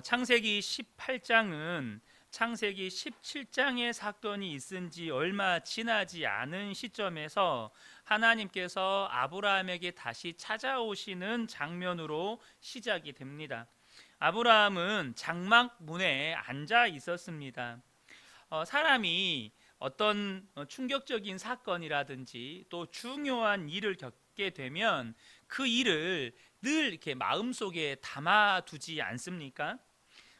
창세기 18장은 창세기 17장의 사건이 있은 지 얼마 지나지 않은 시점에서 하나님께서 아브라함에게 다시 찾아오시는 장면으로 시작이 됩니다. 아브라함은 장막문에 앉아 있었습니다. 사람이 어떤 충격적인 사건이라든지 또 중요한 일을 겪게 되면 그 일을 늘 이렇게 마음속에 담아두지 않습니까?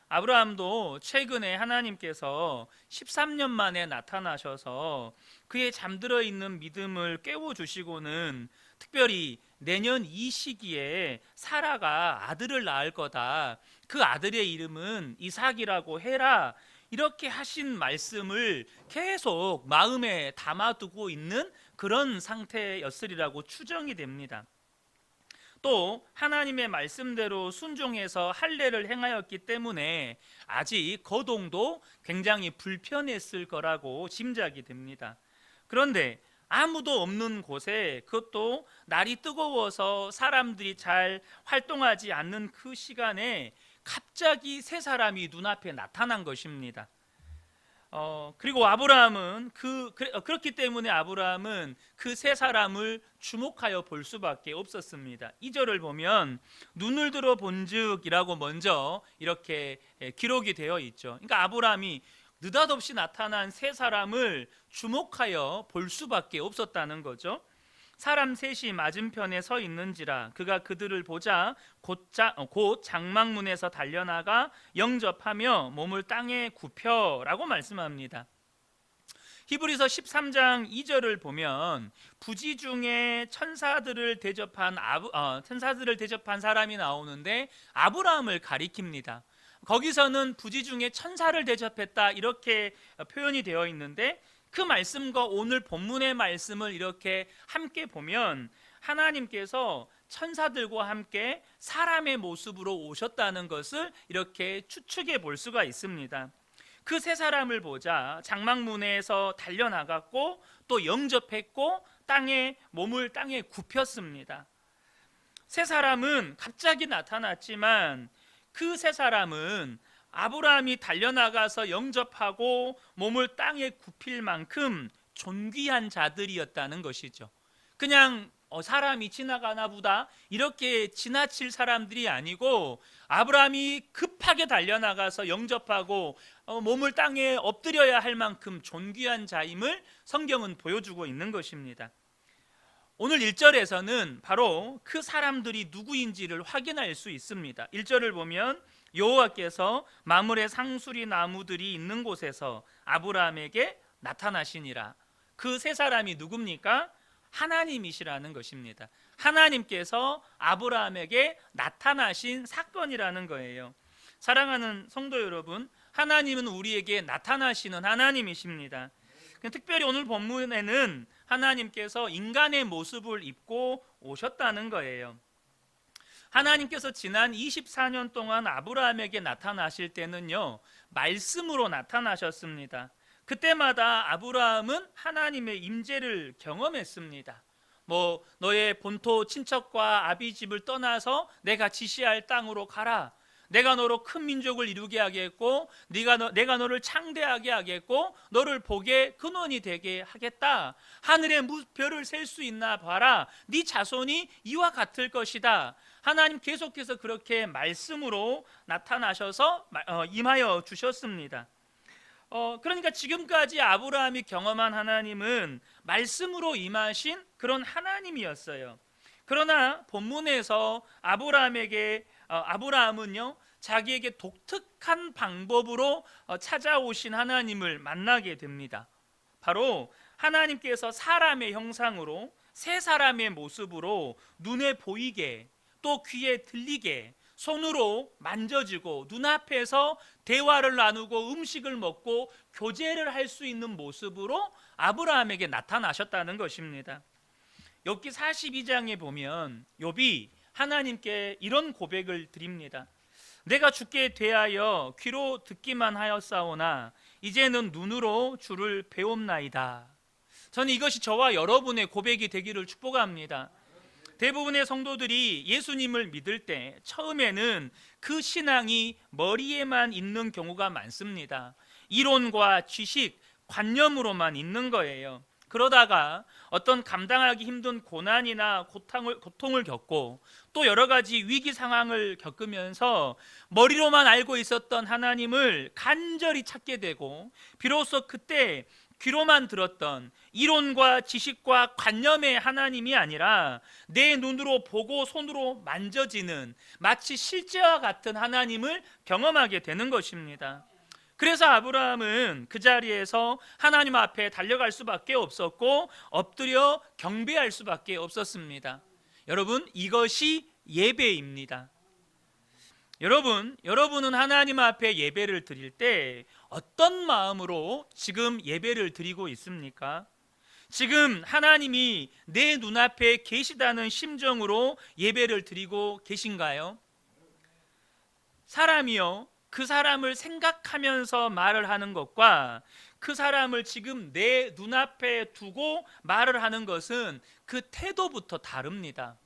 아브라함도 최근에 하나님께서 13년 만에 나타나셔서 그의 잠들어 있는 믿음을 깨워주시고는 특별히 내년 이 시기에 사라가 아들을 낳을 거다. 그 아들의 이름은 이삭이라고 해라. 이렇게 하신 말씀을 계속 마음에 담아두고 있는 그런 상태였으리라고 추정이 됩니다. 또 하나님의 말씀대로 순종해서 할례를 행하였기 때문에 아직 거동도 굉장히 불편했을 거라고 짐작이 됩니다. 그런데 아무도 없는 곳에, 그것도 날이 뜨거워서 사람들이 잘 활동하지 않는 그 시간에 갑자기 세 사람이 눈앞에 나타난 것입니다. 그리고 아브라함은 그렇기 때문에 아브라함은 그 세 사람을 주목하여 볼 수밖에 없었습니다. 2절을 보면 눈을 들어 본즉이라고 먼저 이렇게 기록이 되어 있죠. 그러니까 아브라함이 느닷없이 나타난 세 사람을 주목하여 볼 수밖에 없었다는 거죠. 사람 셋이 맞은편에 서 있는지라 그가 그들을 보자 곧 장막문에서 달려나가 영접하며 몸을 땅에 굽혀라고 말씀합니다. 히브리서 13장 2절을 보면 부지 중에 천사들을 대접한 사람이 나오는데 아브라함을 가리킵니다. 거기서는 부지 중에 천사를 대접했다 이렇게 표현이 되어 있는데, 그 말씀과 오늘 본문의 말씀을 이렇게 함께 보면 하나님께서 천사들과 함께 사람의 모습으로 오셨다는 것을 이렇게 추측해 볼 수가 있습니다. 그 세 사람을 보자 장막문에서 달려나갔고 또 영접했고 몸을 땅에 굽혔습니다. 세 사람은 갑자기 나타났지만 그 세 사람은 아브라함이 달려나가서 영접하고 몸을 땅에 굽힐 만큼 존귀한 자들이었다는 것이죠. 그냥 사람이 지나가나 보다 이렇게 지나칠 사람들이 아니고 아브라함이 급하게 달려나가서 영접하고 몸을 땅에 엎드려야 할 만큼 존귀한 자임을 성경은 보여주고 있는 것입니다. 오늘 1절에서는 바로 그 사람들이 누구인지를 확인할 수 있습니다. 1절을 보면 여호와께서 마물의 상수리 나무들이 있는 곳에서 아브라함에게 나타나시니라. 그 세 사람이 누굽니까? 하나님이시라는 것입니다. 하나님께서 아브라함에게 나타나신 사건이라는 거예요. 사랑하는 성도 여러분, 하나님은 우리에게 나타나시는 하나님이십니다. 특별히 오늘 본문에는 하나님께서 인간의 모습을 입고 오셨다는 거예요. 하나님께서 지난 24년 동안 아브라함에게 나타나실 때는요, 말씀으로 나타나셨습니다. 그때마다 아브라함은 하나님의 임재를 경험했습니다. 너의 본토 친척과 아비집을 떠나서 내가 지시할 땅으로 가라. 내가 너로 큰 민족을 이루게 하겠고 내가 너를 창대하게 하겠고 너를 복의 근원이 되게 하겠다. 하늘의 별을 셀 수 있나 봐라. 네 자손이 이와 같을 것이다. 하나님 계속해서 그렇게 말씀으로 나타나셔서 임하여 주셨습니다. 그러니까 지금까지 아브라함이 경험한 하나님은 말씀으로 임하신 그런 하나님이었어요. 그러나 본문에서 아브라함은요, 자기에게 독특한 방법으로 찾아오신 하나님을 만나게 됩니다. 바로 하나님께서 사람의 형상으로 세 사람의 모습으로 눈에 보이게 또 귀에 들리게 손으로 만져지고 눈앞에서 대화를 나누고 음식을 먹고 교제를 할 수 있는 모습으로 아브라함에게 나타나셨다는 것입니다. 욥기 42장에 보면 욥이 하나님께 이런 고백을 드립니다. 내가 주께 대하여 귀로 듣기만 하였사오나 이제는 눈으로 주를 배움나이다. 저는 이것이 저와 여러분의 고백이 되기를 축복합니다. 대부분의 성도들이 예수님을 믿을 때 처음에는 그 신앙이 머리에만 있는 경우가 많습니다. 이론과 지식, 관념으로만 있는 거예요. 그러다가 어떤 감당하기 힘든 고난이나 고통을 겪고 또 여러 가지 위기 상황을 겪으면서 머리로만 알고 있었던 하나님을 간절히 찾게 되고, 비로소 그때 귀로만 들었던 이론과 지식과 관념의 하나님이 아니라 내 눈으로 보고 손으로 만져지는 마치 실제와 같은 하나님을 경험하게 되는 것입니다. 그래서 아브라함은 그 자리에서 하나님 앞에 달려갈 수밖에 없었고 엎드려 경배할 수밖에 없었습니다. 여러분, 이것이 예배입니다. 여러분은 하나님 앞에 예배를 드릴 때 어떤 마음으로 지금 예배를 드리고 있습니까? 지금 하나님이 내 눈앞에 계시다는 심정으로 예배를 드리고 계신가요? 사람이요, 그 사람을 생각하면서 말을 하는 것과 그 사람을 지금 내 눈앞에 두고 말을 하는 것은 그 태도부터 다릅니다.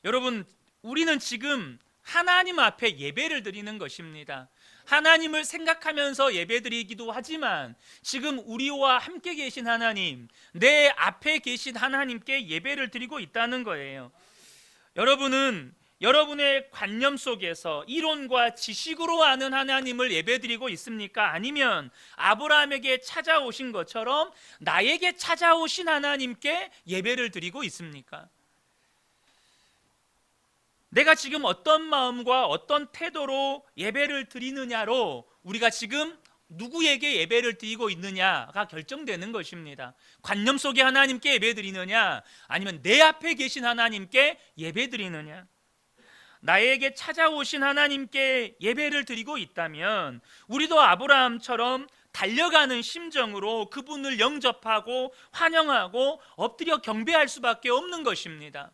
여러분, 우리는 지금 하나님 앞에 예배를 드리는 것입니다. 하나님을 생각하면서 예배드리기도 하지만 지금 우리와 함께 계신 하나님, 내 앞에 계신 하나님께 예배를 드리고 있다는 거예요. 여러분은 여러분의 관념 속에서 이론과 지식으로 아는 하나님을 예배드리고 있습니까? 아니면 아브라함에게 찾아오신 것처럼 나에게 찾아오신 하나님께 예배를 드리고 있습니까? 내가 지금 어떤 마음과 어떤 태도로 예배를 드리느냐로 우리가 지금 누구에게 예배를 드리고 있느냐가 결정되는 것입니다. 관념 속에 하나님께 예배 드리느냐, 아니면 내 앞에 계신 하나님께 예배 드리느냐. 나에게 찾아오신 하나님께 예배를 드리고 있다면 우리도 아브라함처럼 달려가는 심정으로 그분을 영접하고 환영하고 엎드려 경배할 수밖에 없는 것입니다.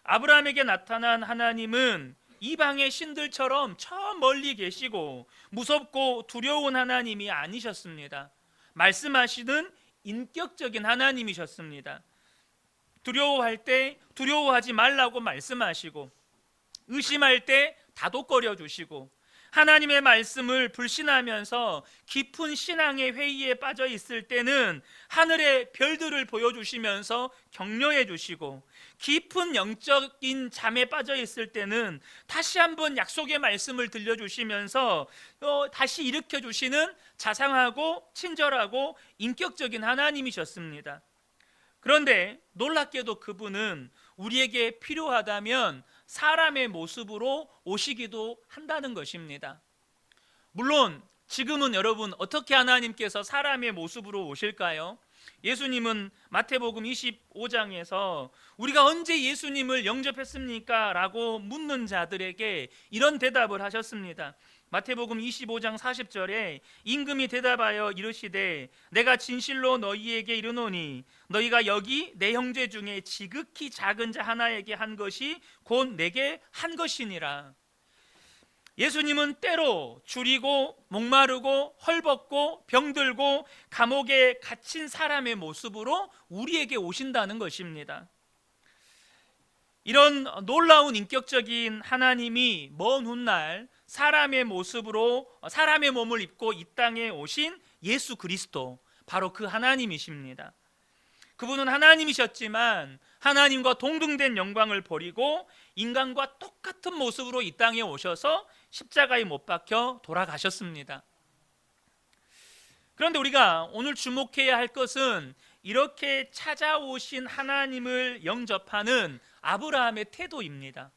아브라함에게 나타난 하나님은 이방의 신들처럼 저 멀리 계시고 무섭고 두려운 하나님이 아니셨습니다. 말씀하시는 인격적인 하나님이셨습니다. 두려워할 때 두려워하지 말라고 말씀하시고, 의심할 때 다독거려 주시고, 하나님의 말씀을 불신하면서 깊은 신앙의 회의에 빠져 있을 때는 하늘의 별들을 보여주시면서 격려해 주시고, 깊은 영적인 잠에 빠져 있을 때는 다시 한번 약속의 말씀을 들려주시면서 다시 일으켜 주시는 자상하고 친절하고 인격적인 하나님이셨습니다. 그런데 놀랍게도 그분은 우리에게 필요하다면 사람의 모습으로 오시기도 한다는 것입니다. 물론 지금은 여러분, 어떻게 하나님께서 사람의 모습으로 오실까요? 예수님은 마태복음 25장에서 우리가 언제 예수님을 영접했습니까? 라고 묻는 자들에게 이런 대답을 하셨습니다. 마태복음 25장 40절에 임금이 대답하여 이르시되 내가 진실로 너희에게 이르노니 너희가 여기 내 형제 중에 지극히 작은 자 하나에게 한 것이 곧 내게 한 것이니라. 예수님은 때로 줄이고 목마르고 헐벗고 병들고 감옥에 갇힌 사람의 모습으로 우리에게 오신다는 것입니다. 이런 놀라운 인격적인 하나님이 먼 훗날 사람의 모습으로 사람의 몸을 입고 이 땅에 오신 예수 그리스도, 바로 그 하나님이십니다. 그분은 하나님이셨지만 하나님과 동등된 영광을 버리고 인간과 똑같은 모습으로 이 땅에 오셔서 십자가에 못 박혀 돌아가셨습니다. 그런데 우리가 오늘 주목해야 할 것은 이렇게 찾아오신 하나님을 영접하는 아브라함의 태도입니다.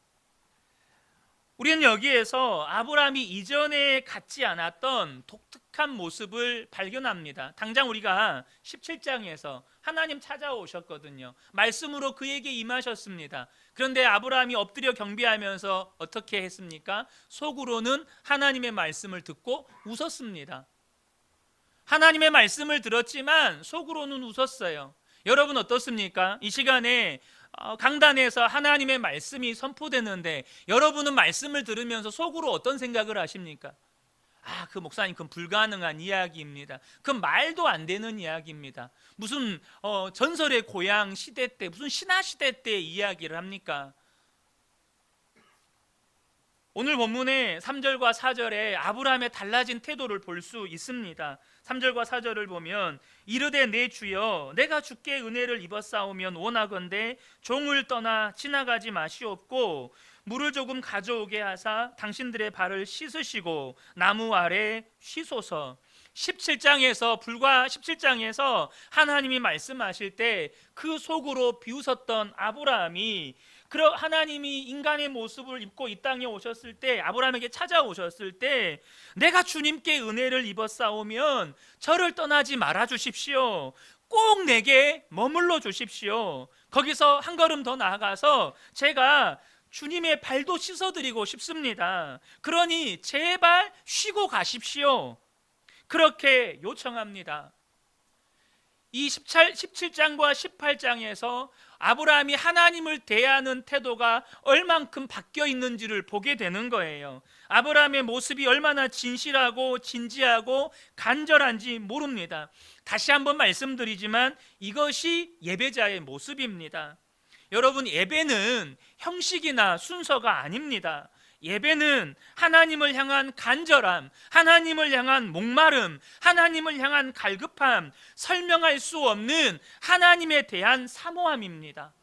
우리는 여기에서 아브라함이 이전에 갖지 않았던 독특한 모습을 발견합니다. 당장 우리가 17장에서 하나님 찾아오셨거든요. 말씀으로 그에게 임하셨습니다. 그런데 아브라함이 엎드려 경배하면서 어떻게 했습니까? 속으로는 하나님의 말씀을 듣고 웃었습니다. 하나님의 말씀을 들었지만 속으로는 웃었어요. 여러분 어떻습니까? 이 시간에 강단에서 하나님의 말씀이 선포되는데 여러분은 말씀을 들으면서 속으로 어떤 생각을 하십니까? 그 목사님 그건 불가능한 이야기입니다. 그건 말도 안 되는 이야기입니다. 무슨 전설의 고향 시대 때, 무슨 신화 시대 때 이야기를 합니까? 오늘 본문의 3절과 4절에 아브라함의 달라진 태도를 볼 수 있습니다. 3절과 4절을 보면 이르되 내 주여 내가 주께 은혜를 입었사오면 원하건대 종을 떠나 지나가지 마시옵고 물을 조금 가져오게 하사 당신들의 발을 씻으시고 나무 아래 쉬소서. 17장에서 불과 17장에서 하나님이 말씀하실 때 그 속으로 비웃었던 아브라함이 하나님이 인간의 모습을 입고 이 땅에 오셨을 때, 아브라함에게 찾아오셨을 때 내가 주님께 은혜를 입었사오면 저를 떠나지 말아 주십시오. 꼭 내게 머물러 주십시오. 거기서 한 걸음 더 나아가서 제가 주님의 발도 씻어드리고 싶습니다. 그러니 제발 쉬고 가십시오. 그렇게 요청합니다. 이 17장과 18장에서 아브라함이 하나님을 대하는 태도가 얼만큼 바뀌어 있는지를 보게 되는 거예요. 아브라함의 모습이 얼마나 진실하고 진지하고 간절한지 모릅니다. 다시 한번 말씀드리지만 이것이 예배자의 모습입니다. 여러분, 예배는 형식이나 순서가 아닙니다. 예배는 하나님을 향한 간절함, 하나님을 향한 목마름, 하나님을 향한 갈급함, 설명할 수 없는 하나님에 대한 사모함입니다.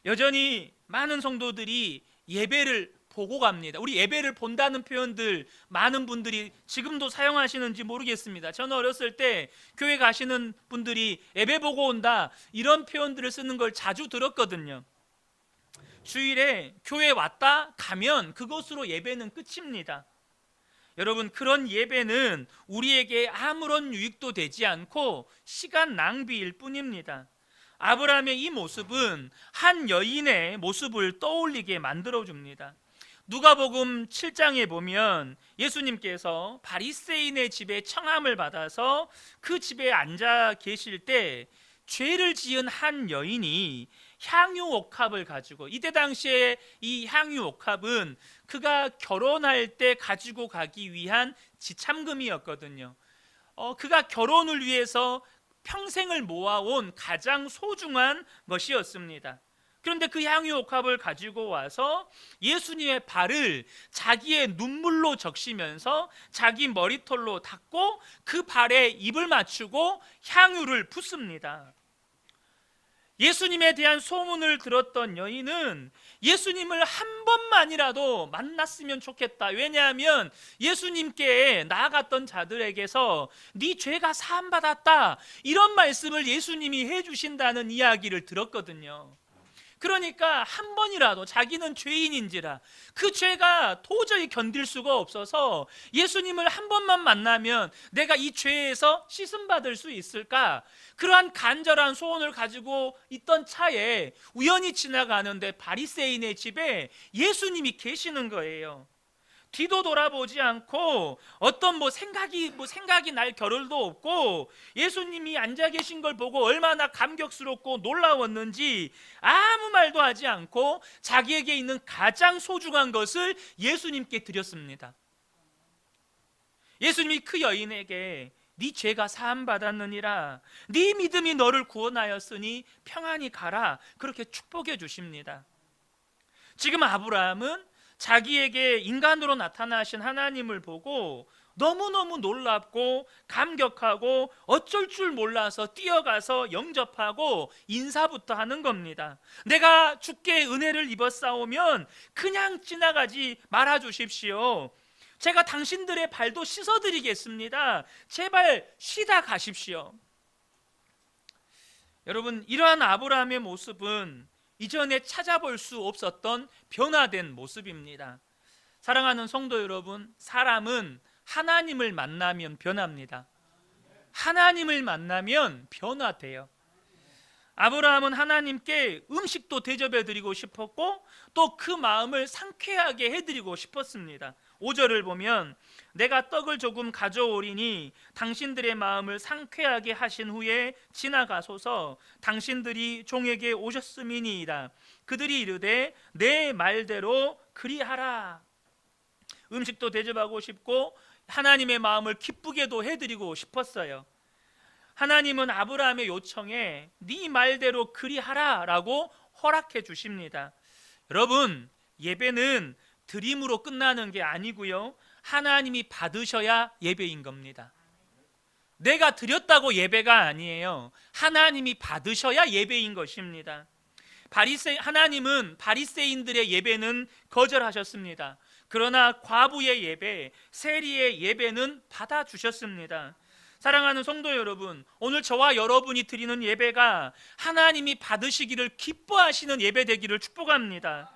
여전히 많은 성도들이 예배를 보고 갑니다. 우리 예배를 본다는 표현들 많은 분들이 지금도 사용하시는지 모르겠습니다. 저는 어렸을 때 교회 가시는 분들이 예배 보고 온다 이런 표현들을 쓰는 걸 자주 들었거든요. 주일에 교회 왔다 가면 그것으로 예배는 끝입니다. 여러분, 그런 예배는 우리에게 아무런 유익도 되지 않고 시간 낭비일 뿐입니다. 아브라함의 이 모습은 한 여인의 모습을 떠올리게 만들어줍니다. 누가복음 7장에 보면 예수님께서 바리새인의 집에 청함을 받아서 그 집에 앉아 계실 때 죄를 지은 한 여인이 향유옥합을 가지고, 이때 당시에 이 향유옥합은 그가 결혼할 때 가지고 가기 위한 지참금이었거든요. 그가 결혼을 위해서 평생을 모아온 가장 소중한 것이었습니다. 그런데 그 향유옥합을 가지고 와서 예수님의 발을 자기의 눈물로 적시면서 자기 머리털로 닦고 그 발에 입을 맞추고 향유를 붓습니다. 예수님에 대한 소문을 들었던 여인은 예수님을 한 번만이라도 만났으면 좋겠다. 왜냐하면 예수님께 나아갔던 자들에게서 네 죄가 사함받았다 이런 말씀을 예수님이 해주신다는 이야기를 들었거든요. 그러니까 한 번이라도 자기는 죄인인지라 그 죄가 도저히 견딜 수가 없어서 예수님을 한 번만 만나면 내가 이 죄에서 씻음받을 수 있을까? 그러한 간절한 소원을 가지고 있던 차에 우연히 지나가는데 바리새인의 집에 예수님이 계시는 거예요. 뒤도 돌아보지 않고 어떤 생각이 날 겨를도 없고 예수님이 앉아 계신 걸 보고 얼마나 감격스럽고 놀라웠는지 아무 말도 하지 않고 자기에게 있는 가장 소중한 것을 예수님께 드렸습니다. 예수님이 그 여인에게 네 죄가 사함 받았느니라, 네 믿음이 너를 구원하였으니 평안히 가라, 그렇게 축복해 주십니다. 지금 아브라함은 자기에게 인간으로 나타나신 하나님을 보고 너무너무 놀랍고 감격하고 어쩔 줄 몰라서 뛰어가서 영접하고 인사부터 하는 겁니다. 내가 주께 은혜를 입었사오면 그냥 지나가지 말아 주십시오. 제가 당신들의 발도 씻어드리겠습니다. 제발 쉬다 가십시오. 여러분, 이러한 아브라함의 모습은 이전에 찾아볼 수 없었던 변화된 모습입니다. 사랑하는 성도 여러분, 사람은 하나님을 만나면 변합니다. 하나님을 만나면 변화돼요. 아브라함은 하나님께 음식도 대접해 드리고 싶었고 또 그 마음을 상쾌하게 해드리고 싶었습니다. 5절을 보면 내가 떡을 조금 가져오리니 당신들의 마음을 상쾌하게 하신 후에 지나가소서. 당신들이 종에게 오셨음이니이다. 그들이 이르되 내 말대로 그리하라. 음식도 대접하고 싶고 하나님의 마음을 기쁘게도 해드리고 싶었어요. 하나님은 아브라함의 요청에 네 말대로 그리하라 라고 허락해 주십니다. 여러분, 예배는 드림으로 끝나는 게 아니고요, 하나님이 받으셔야 예배인 겁니다. 내가 드렸다고 예배가 아니에요. 하나님이 받으셔야 예배인 것입니다. 하나님은 바리새인들의 예배는 거절하셨습니다. 그러나 과부의 예배, 세리의 예배는 받아주셨습니다. 사랑하는 성도 여러분, 오늘 저와 여러분이 드리는 예배가 하나님이 받으시기를 기뻐하시는 예배 되기를 축복합니다.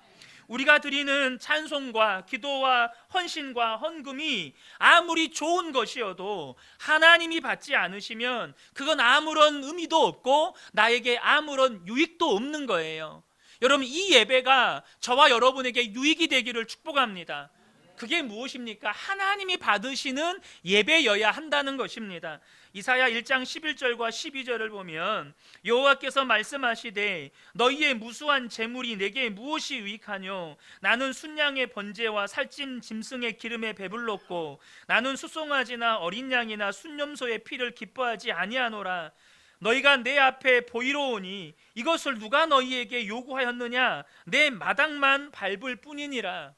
우리가 드리는 찬송과 기도와 헌신과 헌금이 아무리 좋은 것이어도 하나님이 받지 않으시면 그건 아무런 의미도 없고 나에게 아무런 유익도 없는 거예요. 여러분, 이 예배가 저와 여러분에게 유익이 되기를 축복합니다. 그게 무엇입니까? 하나님이 받으시는 예배여야 한다는 것입니다. 이사야 1장 11절과 12절을 보면 여호와께서 말씀하시되 너희의 무수한 재물이 내게 무엇이 유익하뇨? 나는 순양의 번제와 살찐 짐승의 기름에 배불렀고 나는 수송아지나 어린 양이나 순염소의 피를 기뻐하지 아니하노라. 너희가 내 앞에 보이러 오니 이것을 누가 너희에게 요구하였느냐? 내 마당만 밟을 뿐이니라.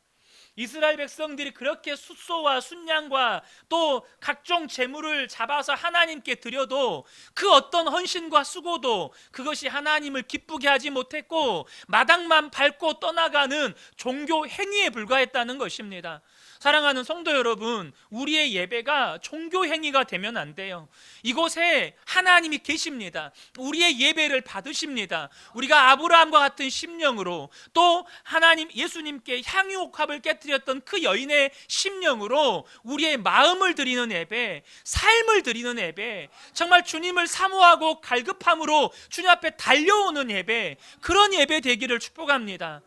이스라엘 백성들이 그렇게 숫소와 순양과 또 각종 재물을 잡아서 하나님께 드려도 그 어떤 헌신과 수고도 그것이 하나님을 기쁘게 하지 못했고 마당만 밟고 떠나가는 종교 행위에 불과했다는 것입니다. 사랑하는 성도 여러분, 우리의 예배가 종교 행위가 되면 안 돼요. 이곳에 하나님이 계십니다. 우리의 예배를 받으십니다. 우리가 아브라함과 같은 심령으로 또 하나님 예수님께 향유옥합을 깨뜨렸던 그 여인의 심령으로 우리의 마음을 드리는 예배, 삶을 드리는 예배, 정말 주님을 사모하고 갈급함으로 주님 앞에 달려오는 예배, 그런 예배 되기를 축복합니다.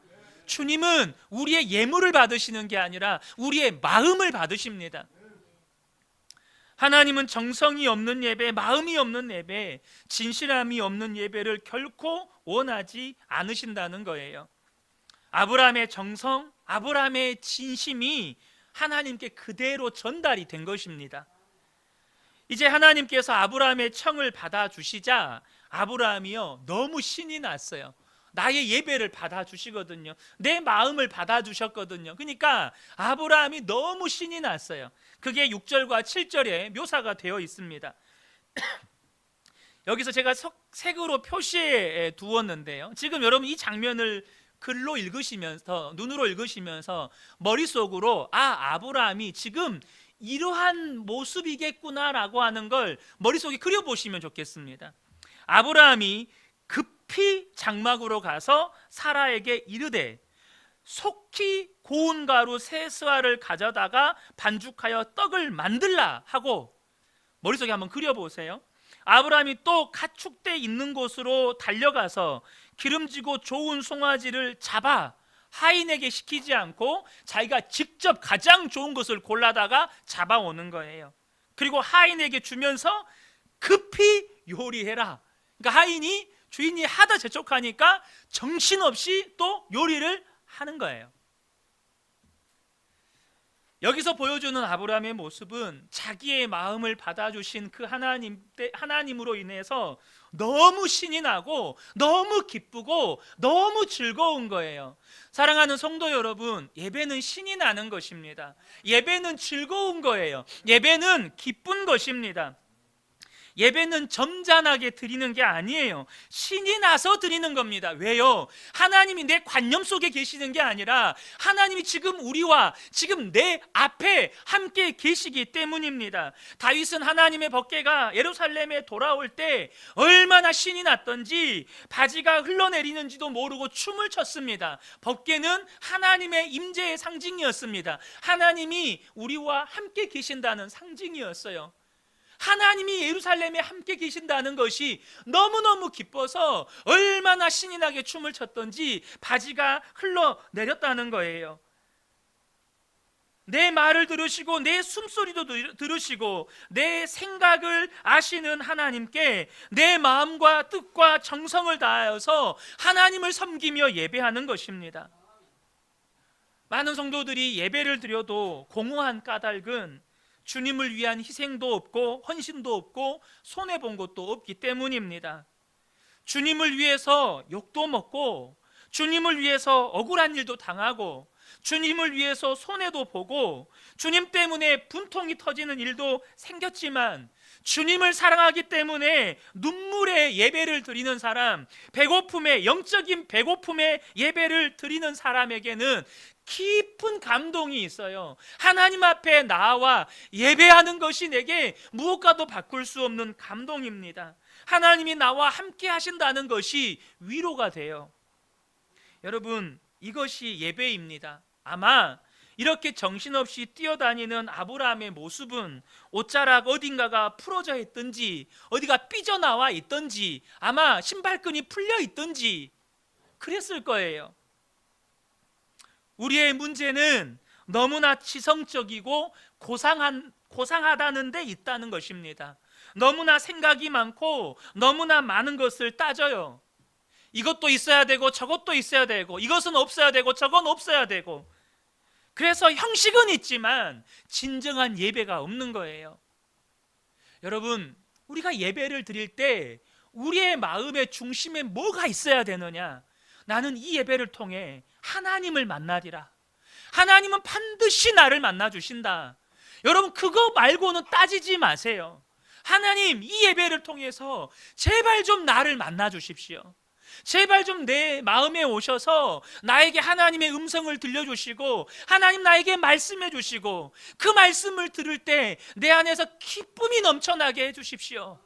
주님은 우리의 예물을 받으시는 게 아니라 우리의 마음을 받으십니다. 하나님은 정성이 없는 예배, 마음이 없는 예배, 진실함이 없는 예배를 결코 원하지 않으신다는 거예요. 아브라함의 정성, 아브라함의 진심이 하나님께 그대로 전달이 된 것입니다. 이제 하나님께서 아브라함의 청을 받아주시자 아브라함이요 너무 신이 났어요. 나의 예배를 받아주시거든요. 내 마음을 받아주셨거든요. 그러니까 아브라함이 너무 신이 났어요. 그게 6절과 7절에 묘사가 되어 있습니다. 여기서 제가 색으로 표시해 두었는데요, 지금 여러분 이 장면을 글로 읽으시면서, 눈으로 읽으시면서 머릿속으로 아브라함이 지금 이러한 모습이겠구나라고 하는 걸 머릿속에 그려보시면 좋겠습니다. 아브라함이 급히 장막으로 가서 사라에게 이르되 속히 고운 가루 세 스와를 가져다가 반죽하여 떡을 만들라 하고, 머릿속에 한번 그려보세요. 아브라함이 또 가축대 있는 곳으로 달려가서 기름지고 좋은 송아지를 잡아 하인에게 시키지 않고 자기가 직접 가장 좋은 것을 골라다가 잡아오는 거예요. 그리고 하인에게 주면서 급히 요리해라. 그러니까 하인이 주인이 하다 재촉하니까 정신없이 또 요리를 하는 거예요. 여기서 보여주는 아브라함의 모습은 자기의 마음을 받아주신 그 하나님으로 인해서 너무 신이 나고 너무 기쁘고 너무 즐거운 거예요. 사랑하는 성도 여러분, 예배는 신이 나는 것입니다. 예배는 즐거운 거예요. 예배는 기쁜 것입니다. 예배는 점잖하게 드리는 게 아니에요. 신이 나서 드리는 겁니다. 왜요? 하나님이 내 관념 속에 계시는 게 아니라 하나님이 지금 우리와 지금 내 앞에 함께 계시기 때문입니다. 다윗은 하나님의 법궤가 예루살렘에 돌아올 때 얼마나 신이 났던지 바지가 흘러내리는지도 모르고 춤을 췄습니다. 법궤는 하나님의 임재의 상징이었습니다. 하나님이 우리와 함께 계신다는 상징이었어요. 하나님이 예루살렘에 함께 계신다는 것이 너무너무 기뻐서 얼마나 신이 나게 춤을 췄던지 바지가 흘러내렸다는 거예요. 내 말을 들으시고 내 숨소리도 들으시고 내 생각을 아시는 하나님께 내 마음과 뜻과 정성을 다하여서 하나님을 섬기며 예배하는 것입니다. 많은 성도들이 예배를 드려도 공허한 까닭은 주님을 위한 희생도 없고 헌신도 없고 손해본 것도 없기 때문입니다. 주님을 위해서 욕도 먹고, 주님을 위해서 억울한 일도 당하고, 주님을 위해서 손해도 보고, 주님 때문에 분통이 터지는 일도 생겼지만, 주님을 사랑하기 때문에 눈물의 예배를 드리는 사람, 배고픔의, 영적인 배고픔의 예배를 드리는 사람에게는 깊은 감동이 있어요. 하나님 앞에 나와 예배하는 것이 내게 무엇과도 바꿀 수 없는 감동입니다. 하나님이 나와 함께 하신다는 것이 위로가 돼요. 여러분, 이것이 예배입니다. 아마 이렇게 정신없이 뛰어다니는 아브라함의 모습은 옷자락 어딘가가 풀어져 있든지, 어디가 삐져나와 있든지, 아마 신발끈이 풀려 있든지 그랬을 거예요. 우리의 문제는 너무나 치성적이고 고상하다는 데 있다는 것입니다. 너무나 생각이 많고 너무나 많은 것을 따져요. 이것도 있어야 되고 저것도 있어야 되고, 이것은 없어야 되고 저건 없어야 되고, 그래서 형식은 있지만 진정한 예배가 없는 거예요. 여러분, 우리가 예배를 드릴 때 우리의 마음의 중심에 뭐가 있어야 되느냐? 나는 이 예배를 통해 하나님을 만나리라. 하나님은 반드시 나를 만나 주신다. 여러분, 그거 말고는 따지지 마세요. 하나님, 이 예배를 통해서 제발 좀 나를 만나 주십시오. 제발 좀 내 마음에 오셔서 나에게 하나님의 음성을 들려주시고, 하나님 나에게 말씀해 주시고, 그 말씀을 들을 때 내 안에서 기쁨이 넘쳐나게 해주십시오.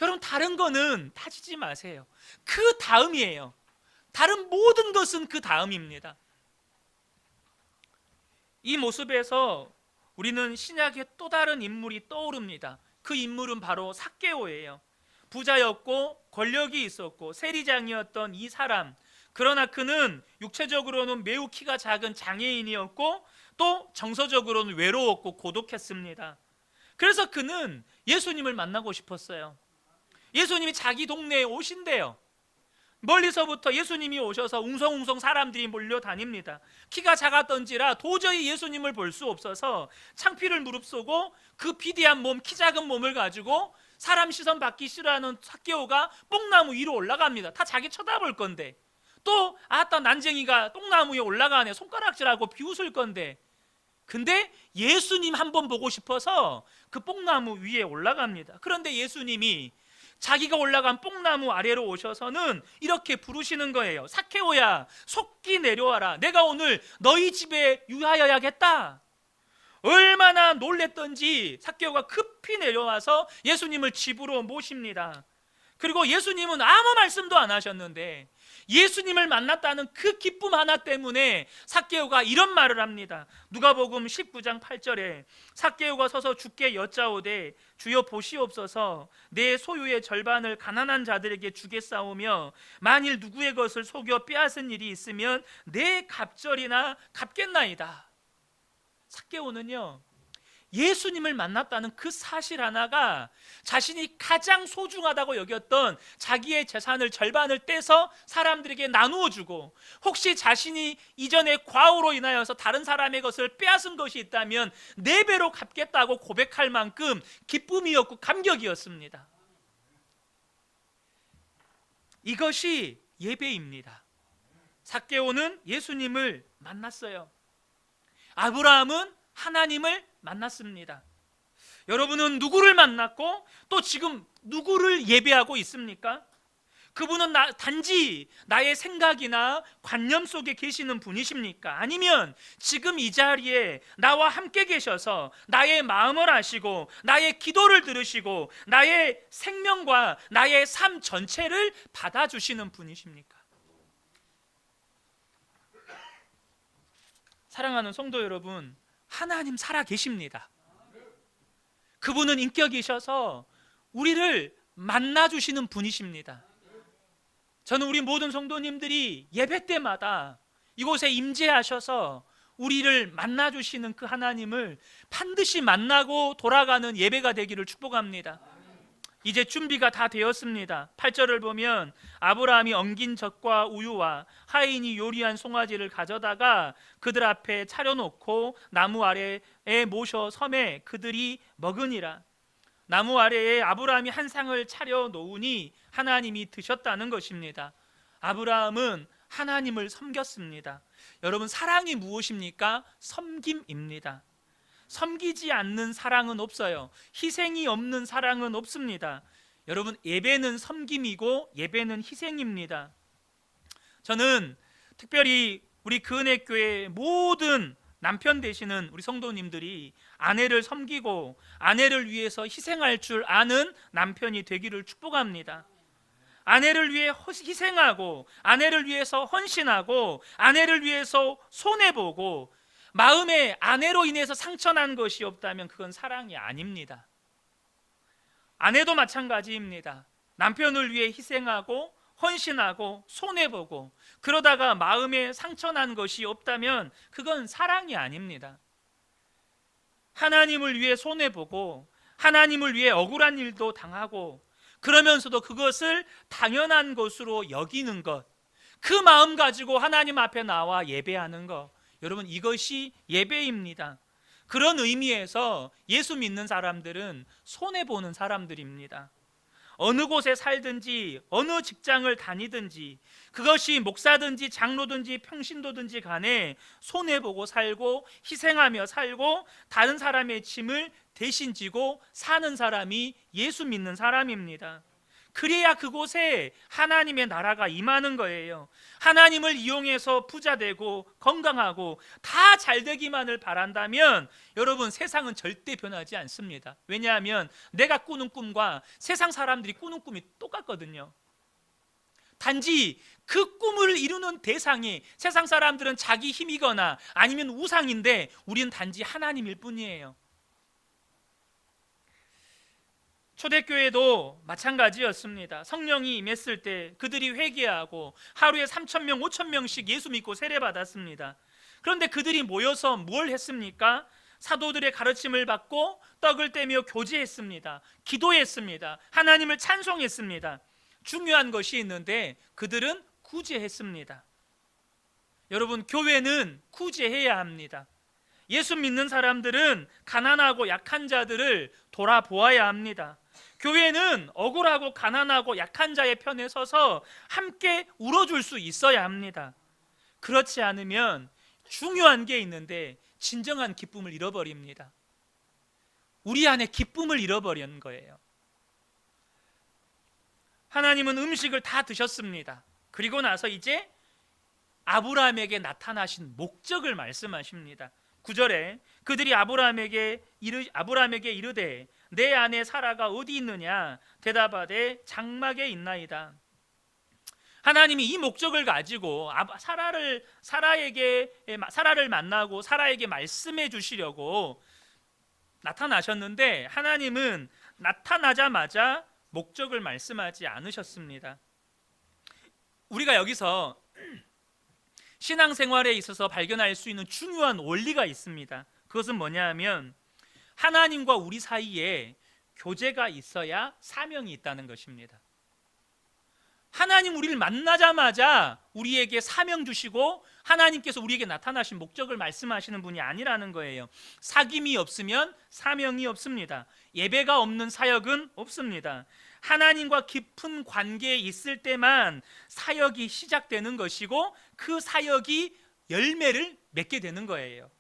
여러분, 다른 거는 따지지 마세요. 그 다음이에요. 다른 모든 것은 그 다음입니다. 이 모습에서 우리는 신약의 또 다른 인물이 떠오릅니다. 그 인물은 바로 삭개오예요. 부자였고 권력이 있었고 세리장이었던 이 사람, 그러나 그는 육체적으로는 매우 키가 작은 장애인이었고 또 정서적으로는 외로웠고 고독했습니다. 그래서 그는 예수님을 만나고 싶었어요. 예수님이 자기 동네에 오신대요. 멀리서부터 예수님이 오셔서 웅성웅성 사람들이 몰려다닙니다. 키가 작았던지라 도저히 예수님을 볼 수 없어서 창피를 무릅쓰고 그 비대한 몸, 키 작은 몸을 가지고 사람 시선 받기 싫어하는 삭개오가 뽕나무 위로 올라갑니다. 다 자기 쳐다볼 건데, 또 아따 난쟁이가 똥나무 위에 올라가네, 손가락질하고 비웃을 건데, 근데 예수님 한번 보고 싶어서 그 뽕나무 위에 올라갑니다. 그런데 예수님이 자기가 올라간 뽕나무 아래로 오셔서는 이렇게 부르시는 거예요. 삭개오야, 속기 내려와라. 내가 오늘 너희 집에 유하여야겠다. 얼마나 놀랬던지 삭개오가 급히 내려와서 예수님을 집으로 모십니다. 그리고 예수님은 아무 말씀도 안 하셨는데 예수님을 만났다는 그 기쁨 하나 때문에 삭개오가 이런 말을 합니다. 누가복음 19장 8절에 삭개오가 서서 주께 여짜오되 주여 보시옵소서, 내 소유의 절반을 가난한 자들에게 주겠사오며 만일 누구의 것을 속여 빼앗은 일이 있으면 내 갑절이나 갚겠나이다. 삭개오는요, 예수님을 만났다는 그 사실 하나가 자신이 가장 소중하다고 여겼던 자기의 재산을 절반을 떼서 사람들에게 나누어 주고, 혹시 자신이 이전에 과오로 인하여서 다른 사람의 것을 빼앗은 것이 있다면 4배로 갚겠다고 고백할 만큼 기쁨이었고 감격이었습니다. 이것이 예배입니다. 삭개오는 예수님을 만났어요. 아브라함은 하나님을 만났습니다. 여러분은 누구를 만났고 또 지금 누구를 예배하고 있습니까? 그분은 단지 나의 생각이나 관념 속에 계시는 분이십니까? 아니면 지금 이 자리에 나와 함께 계셔서 나의 마음을 아시고 나의 기도를 들으시고 나의 생명과 나의 삶 전체를 받아주시는 분이십니까? 사랑하는 성도 여러분, 하나님 살아 계십니다. 그분은 인격이셔서 우리를 만나주시는 분이십니다. 저는 우리 모든 성도님들이 예배 때마다 이곳에 임재하셔서 우리를 만나주시는 그 하나님을 반드시 만나고 돌아가는 예배가 되기를 축복합니다. 이제 준비가 다 되었습니다. 8절을 보면 아브라함이 엉긴 젖과 우유와 하인이 요리한 송아지를 가져다가 그들 앞에 차려놓고 나무 아래에 모셔 섬에 그들이 먹으니라. 나무 아래에 아브라함이 한 상을 차려 놓으니 하나님이 드셨다는 것입니다. 아브라함은 하나님을 섬겼습니다. 여러분, 사랑이 무엇입니까? 섬김입니다. 섬기지 않는 사랑은 없어요. 희생이 없는 사랑은 없습니다. 여러분, 예배는 섬김이고 예배는 희생입니다. 저는 특별히 우리 그은혜교회 모든 남편 되시는 우리 성도님들이 아내를 섬기고 아내를 위해서 희생할 줄 아는 남편이 되기를 축복합니다. 아내를 위해 희생하고 아내를 위해서 헌신하고 아내를 위해서 손해보고 마음에 아내로 인해서 상처난 것이 없다면 그건 사랑이 아닙니다. 아내도 마찬가지입니다. 남편을 위해 희생하고 헌신하고 손해보고 그러다가 마음에 상처난 것이 없다면 그건 사랑이 아닙니다. 하나님을 위해 손해보고 하나님을 위해 억울한 일도 당하고 그러면서도 그것을 당연한 것으로 여기는 것, 그 마음 가지고 하나님 앞에 나와 예배하는 것, 여러분, 이것이 예배입니다. 그런 의미에서 예수 믿는 사람들은 손해보는 사람들입니다. 어느 곳에 살든지 어느 직장을 다니든지 그것이 목사든지 장로든지 평신도든지 간에 손해보고 살고 희생하며 살고 다른 사람의 짐을 대신 지고 사는 사람이 예수 믿는 사람입니다. 그래야 그곳에 하나님의 나라가 임하는 거예요. 하나님을 이용해서 부자 되고 건강하고 다 잘 되기만을 바란다면 여러분, 세상은 절대 변하지 않습니다. 왜냐하면 내가 꾸는 꿈과 세상 사람들이 꾸는 꿈이 똑같거든요. 단지 그 꿈을 이루는 대상이 세상 사람들은 자기 힘이거나 아니면 우상인데 우리는 단지 하나님일 뿐이에요. 초대교회도 마찬가지였습니다. 성령이 임했을 때 그들이 회개하고 하루에 3,000명, 5,000명씩 예수 믿고 세례받았습니다. 그런데 그들이 모여서 뭘 했습니까? 사도들의 가르침을 받고 떡을 떼며 교제했습니다. 기도했습니다. 하나님을 찬송했습니다. 중요한 것이 있는데 그들은 구제했습니다. 여러분, 교회는 구제해야 합니다. 예수 믿는 사람들은 가난하고 약한 자들을 돌아보아야 합니다. 교회는 억울하고 가난하고 약한 자의 편에 서서 함께 울어줄 수 있어야 합니다. 그렇지 않으면 중요한 게 있는데 진정한 기쁨을 잃어버립니다. 우리 안에 기쁨을 잃어버린 거예요. 하나님은 음식을 다 드셨습니다. 그리고 나서 이제 아브라함에게 나타나신 목적을 말씀하십니다. 9절에 그들이 아브라함에게 이르되 내 아내 사라가 어디 있느냐 대답하되 장막에 있나이다. 하나님이 이 목적을 가지고 사라를 만나고 사라에게 말씀해 주시려고 나타나셨는데 하나님은 나타나자마자 목적을 말씀하지 않으셨습니다. 우리가 여기서 신앙생활에 있어서 발견할 수 있는 중요한 원리가 있습니다. 그것은 뭐냐 하면 하나님과 우리 사이에 교제가 있어야 사명이 있다는 것입니다. 하나님 우리를 만나자마자 우리에게 사명 주시고 하나님께서 우리에게 나타나신 목적을 말씀하시는 분이 아니라는 거예요. 사귐이 없으면 사명이 없습니다. 예배가 없는 사역은 없습니다. 하나님과 깊은 관계에 있을 때만 사역이 시작되는 것이고 그 사역이 열매를 맺게 되는 거예요.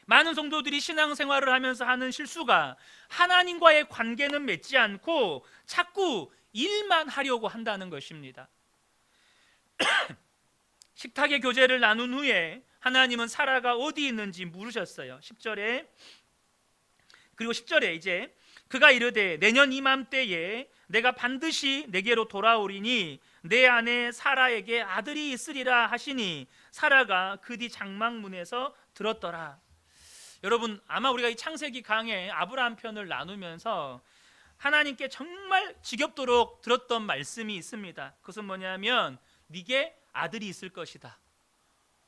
많은 성도들이 신앙생활을 하면서 하는 실수가 하나님과의 관계는 맺지 않고 자꾸 일만 하려고 한다는 것입니다. 식탁의 교제를 나눈 후에 하나님은 사라가 어디 있는지 물으셨어요. 10절에 그리고 10절에 이제 그가 이르되 내년 이맘때에 내가 반드시 내게로 돌아오리니 내 아내 사라에게 아들이 있으리라 하시니 사라가 그 뒤 장막문에서 들었더라. 여러분, 아마 우리가 이 창세기 강의 아브라함 편을 나누면서 하나님께 정말 지겹도록 들었던 말씀이 있습니다. 그것은 뭐냐면 네게 아들이 있을 것이다.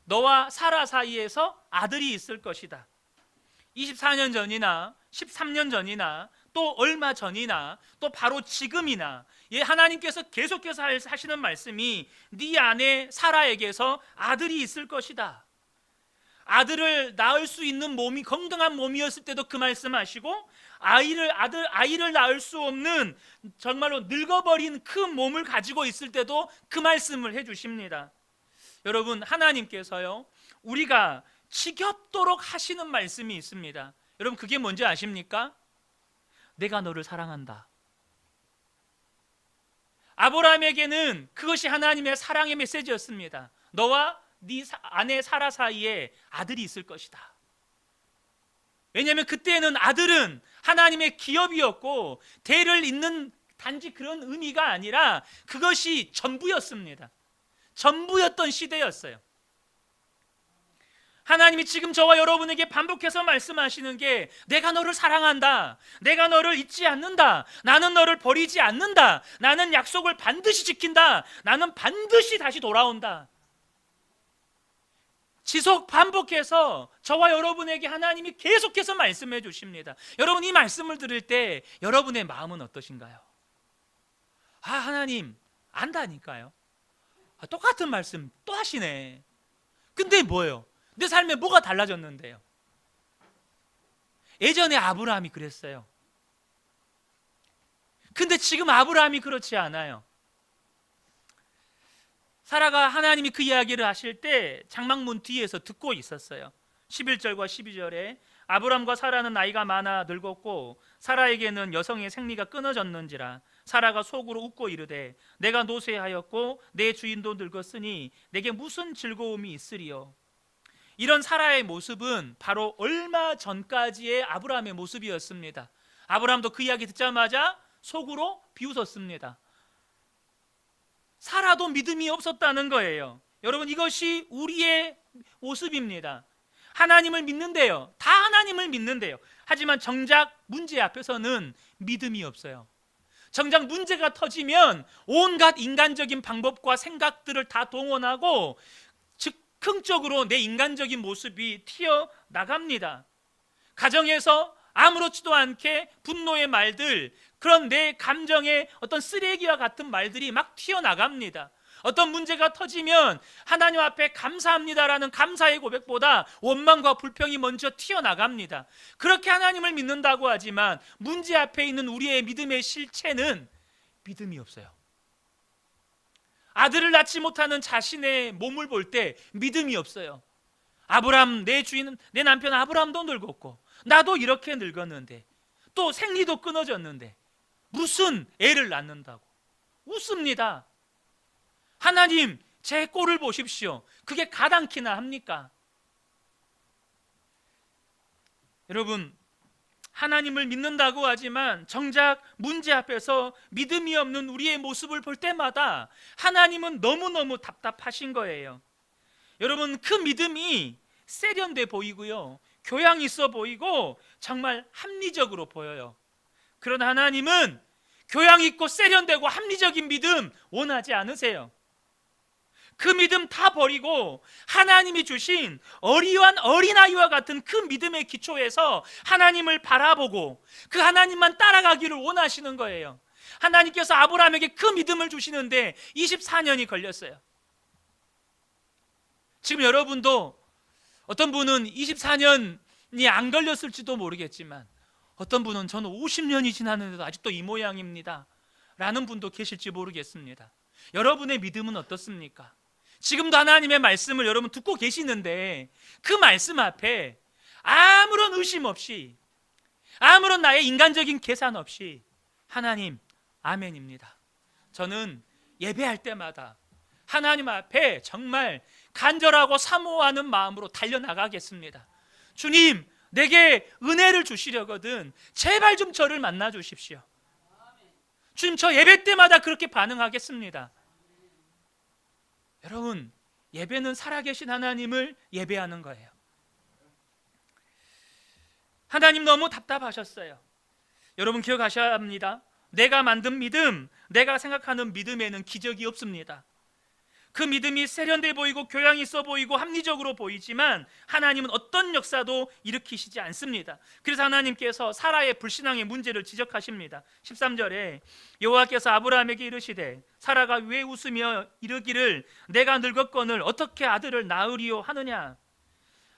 너와 사라 사이에서 아들이 있을 것이다. 24년 전이나 13년 전이나 또 얼마 전이나 또 바로 지금이나 하나님께서 계속해서 하시는 말씀이 네 아내 사라에게서 아들이 있을 것이다. 아들을 낳을 수 있는 몸이 건강한 몸이었을 때도 그 말씀하시고 아이를 낳을 수 없는 정말로 늙어버린 그 몸을 가지고 있을 때도 그 말씀을 해주십니다. 여러분, 하나님께서요 우리가 지겹도록 하시는 말씀이 있습니다. 여러분, 그게 뭔지 아십니까? 내가 너를 사랑한다. 아브라함에게는 그것이 하나님의 사랑의 메시지였습니다. 너와 네 아내 사라 사이에 아들이 있을 것이다. 왜냐하면 그때는 아들은 하나님의 기업이었고 대를 잇는 단지 그런 의미가 아니라 그것이 전부였습니다. 전부였던 시대였어요. 하나님이 지금 저와 여러분에게 반복해서 말씀하시는 게 내가 너를 사랑한다. 내가 너를 잊지 않는다. 나는 너를 버리지 않는다. 나는 약속을 반드시 지킨다. 나는 반드시 다시 돌아온다. 지속 반복해서 저와 여러분에게 하나님이 계속해서 말씀해 주십니다. 여러분, 이 말씀을 들을 때 여러분의 마음은 어떠신가요? 하나님 안다니까요. 똑같은 말씀 또 하시네. 근데 뭐예요? 내 삶에 뭐가 달라졌는데요? 예전에 아브라함이 그랬어요. 근데 지금 아브라함이 그렇지 않아요. 사라가 하나님이 그 이야기를 하실 때 장막문 뒤에서 듣고 있었어요. 11절과 12절에 아브람과 사라는 나이가 많아 늙었고 사라에게는 여성의 생리가 끊어졌는지라 사라가 속으로 웃고 이르되 내가 노쇠하였고 내 주인도 늙었으니 내게 무슨 즐거움이 있으리요. 이런 사라의 모습은 바로 얼마 전까지의 아브라함의 모습이었습니다. 아브라함도 그 이야기 듣자마자 속으로 비웃었습니다. 사라도 믿음이 없었다는 거예요. 여러분, 이것이 우리의 모습입니다. 하나님을 믿는데요. 다 하나님을 믿는데요. 하지만 정작 문제 앞에서는 믿음이 없어요. 정작 문제가 터지면 온갖 인간적인 방법과 생각들을 다 동원하고 즉흥적으로 내 인간적인 모습이 튀어나갑니다. 가정에서 아무렇지도 않게 분노의 말들, 그런 내 감정의 어떤 쓰레기와 같은 말들이 막 튀어나갑니다. 어떤 문제가 터지면 하나님 앞에 감사합니다라는 감사의 고백보다 원망과 불평이 먼저 튀어나갑니다. 그렇게 하나님을 믿는다고 하지만 문제 앞에 있는 우리의 믿음의 실체는 믿음이 없어요. 아들을 낳지 못하는 자신의 몸을 볼 때 믿음이 없어요. 아브람, 내 주인, 내 남편 아브람도 늙었고 나도 이렇게 늙었는데 또 생리도 끊어졌는데 무슨 애를 낳는다고 웃습니다. 하나님, 제 꼴을 보십시오. 그게 가당키나 합니까? 여러분, 하나님을 믿는다고 하지만 정작 문제 앞에서 믿음이 없는 우리의 모습을 볼 때마다 하나님은 너무너무 답답하신 거예요. 여러분, 그 믿음이 세련돼 보이고요, 교양 있어 보이고 정말 합리적으로 보여요. 그러나 하나님은 교양 있고 세련되고 합리적인 믿음 원하지 않으세요. 그 믿음 다 버리고 하나님이 주신 어리완 어린아이와 같은 그 믿음의 기초에서 하나님을 바라보고 그 하나님만 따라가기를 원하시는 거예요. 하나님께서 아브라함에게 그 믿음을 주시는데 24년이 걸렸어요. 지금 여러분도 어떤 분은 24년이 안 걸렸을지도 모르겠지만 어떤 분은 저는 50년이 지났는데도 아직도 이 모양입니다 라는 분도 계실지 모르겠습니다. 여러분의 믿음은 어떻습니까? 지금도 하나님의 말씀을 여러분 듣고 계시는데 그 말씀 앞에 아무런 의심 없이, 아무런 나의 인간적인 계산 없이 하나님 아멘입니다. 저는 예배할 때마다 하나님 앞에 정말 간절하고 사모하는 마음으로 달려나가겠습니다. 주님, 내게 은혜를 주시려거든 제발 좀 저를 만나 주십시오. 주님, 저 예배 때마다 그렇게 반응하겠습니다. 여러분, 예배는 살아계신 하나님을 예배하는 거예요. 하나님 너무 답답하셨어요. 여러분 기억하셔야 합니다. 내가 만든 믿음, 내가 생각하는 믿음에는 기적이 없습니다. 그 믿음이 세련돼 보이고 교양 있어 보이고 합리적으로 보이지만 하나님은 어떤 역사도 일으키시지 않습니다. 그래서 하나님께서 사라의 불신앙의 문제를 지적하십니다. 13절에 여호와께서 아브라함에게 이르시되 사라가 왜 웃으며 이르기를 내가 늙었거늘 어떻게 아들을 낳으리요 하느냐.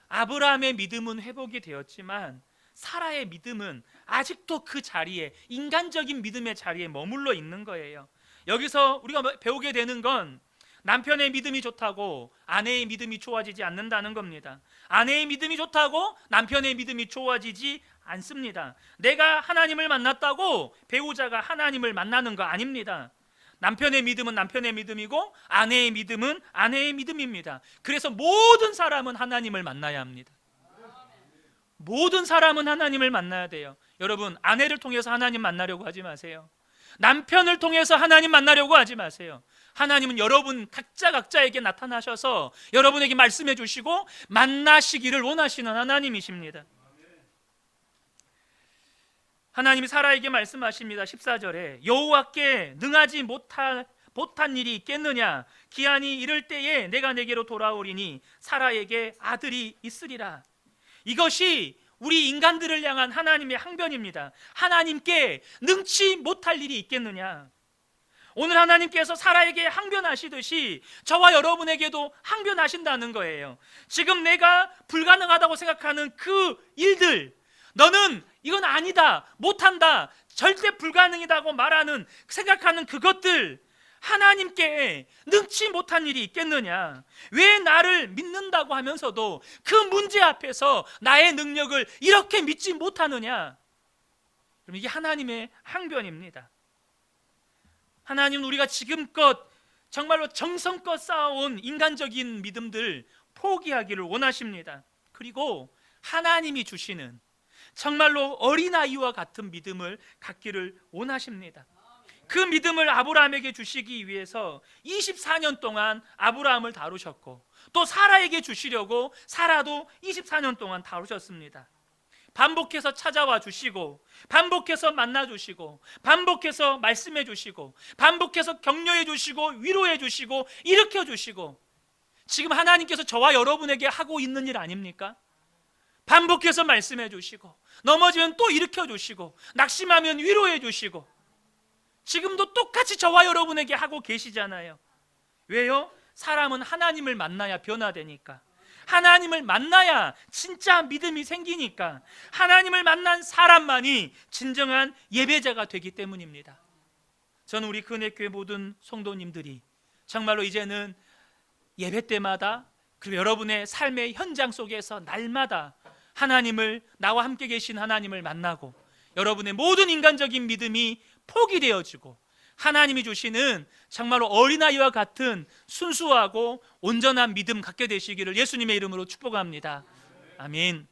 아브라함의 믿음은 회복이 되었지만 사라의 믿음은 아직도 그 자리에, 인간적인 믿음의 자리에 머물러 있는 거예요. 여기서 우리가 배우게 되는 건 남편의 믿음이 좋다고 아내의 믿음이 좋아지지 않는다는 겁니다. 아내의 믿음이 좋다고 남편의 믿음이 좋아지지 않습니다. 내가 하나님을 만났다고 배우자가 하나님을 만나는 거 아닙니다. 남편의 믿음은 남편의 믿음이고 아내의 믿음은 아내의 믿음입니다. 그래서 모든 사람은 하나님을 만나야 합니다. 모든 사람은 하나님을 만나야 돼요. 여러분, 아내를 통해서 하나님 만나려고 하지 마세요. 남편을 통해서 하나님 만나려고 하지 마세요. 하나님은 여러분 각자에게 나타나셔서 여러분에게 말씀해 주시고 만나시기를 원하시는 하나님이십니다. 하나님이 사라에게 말씀하십니다. 14절에 여호와께 능하지 못한 일이 있겠느냐. 기한이 이를 때에 내가 내게로 돌아오리니 사라에게 아들이 있으리라. 이것이 우리 인간들을 향한 하나님의 항변입니다. 하나님께 능치 못할 일이 있겠느냐. 오늘 하나님께서 사라에게 항변하시듯이 저와 여러분에게도 항변하신다는 거예요. 지금 내가 불가능하다고 생각하는 그 일들, 너는 이건 아니다, 못한다, 절대 불가능이라고 말하는, 생각하는 그것들, 하나님께 능치 못한 일이 있겠느냐. 왜 나를 믿는다고 하면서도 그 문제 앞에서 나의 능력을 이렇게 믿지 못하느냐. 그럼 이게 하나님의 항변입니다. 하나님은 우리가 지금껏 정말로 정성껏 쌓아온 인간적인 믿음들 포기하기를 원하십니다. 그리고 하나님이 주시는 정말로 어린아이와 같은 믿음을 갖기를 원하십니다. 그 믿음을 아브라함에게 주시기 위해서 24년 동안 아브라함을 다루셨고 또 사라에게 주시려고 사라도 24년 동안 다루셨습니다. 반복해서 찾아와 주시고 반복해서 만나 주시고 반복해서 말씀해 주시고 반복해서 격려해 주시고 위로해 주시고 일으켜 주시고, 지금 하나님께서 저와 여러분에게 하고 있는 일 아닙니까? 반복해서 말씀해 주시고 넘어지면 또 일으켜 주시고 낙심하면 위로해 주시고 지금도 똑같이 저와 여러분에게 하고 계시잖아요. 왜요? 사람은 하나님을 만나야 변화되니까, 하나님을 만나야 진짜 믿음이 생기니까, 하나님을 만난 사람만이 진정한 예배자가 되기 때문입니다. 저는 우리 근혜교회 모든 성도님들이 정말로 이제는 예배 때마다 그리고 여러분의 삶의 현장 속에서 날마다 하나님을, 나와 함께 계신 하나님을 만나고 여러분의 모든 인간적인 믿음이 포기되어지고 하나님이 주시는 정말로 어린아이와 같은 순수하고 온전한 믿음 갖게 되시기를 예수님의 이름으로 축복합니다. 아멘.